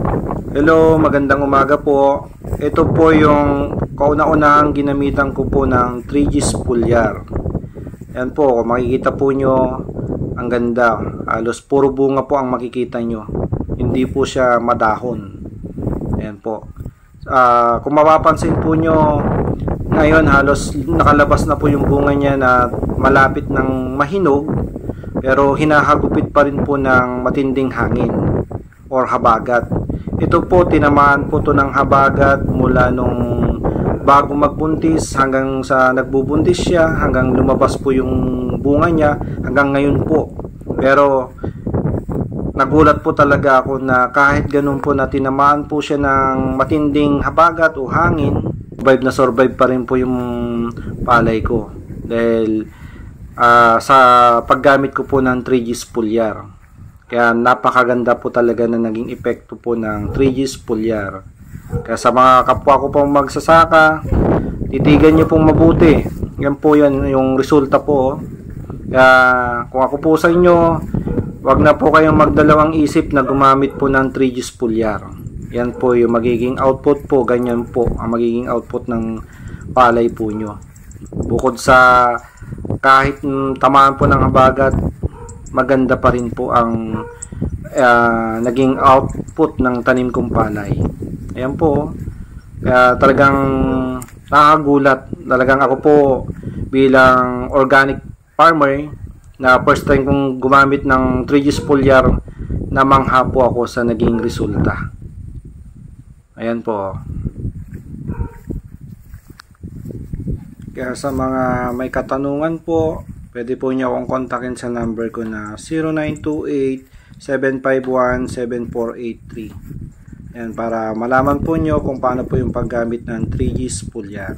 Hello, magandang umaga po. Ito po yung kauna-unahang ginamitan ko po ng 3G Foliar. Yan po, kung makikita po nyo, ang ganda. Halos puro bunga po ang makikita nyo. Hindi po siya madahon. Yan po. Kung mapapansin po nyo, ngayon halos nakalabas na po yung bunga niya na malapit ng mahinog, pero hinahagupit pa rin po ng matinding hangin or habagat. Ito po, tinamaan po to ng habagat mula nung bago magbuntis hanggang sa nagbubuntis siya, hanggang lumabas po yung bunga niya, hanggang ngayon po. Pero nagulat po talaga ako na kahit ganun po na tinamaan po siya ng matinding habagat o hangin, survive pa rin po yung palay ko. Dahil sa paggamit ko po ng 3G Foliar. Kaya napakaganda po talaga na naging epekto po ng 3G Foliar. Kaya sa mga kapwa ko pong magsasaka, titigan nyo pong mabuti. Yan po yan, yung resulta po. Kaya kung ako po sa inyo, wag na po kayong magdalawang isip na gumamit po ng 3G Foliar. Yan po yung magiging output po, ganyan po ang magiging output ng palay po nyo. Bukod sa kahit tamaan po ng habagat, maganda pa rin po ang naging output ng tanim kong palay. Ayan po. Kaya talagang nakagulat. Talagang ako po bilang organic farmer na first time kong gumamit ng 3G Foliar, namangha po ako sa naging resulta. Ayan po. Kaya sa mga may katanungan po, pwede po niyo akong kontakin sa number ko na 0928-751-7483. Ayan, para malaman po niyo kung paano po yung paggamit ng 3G Foliar.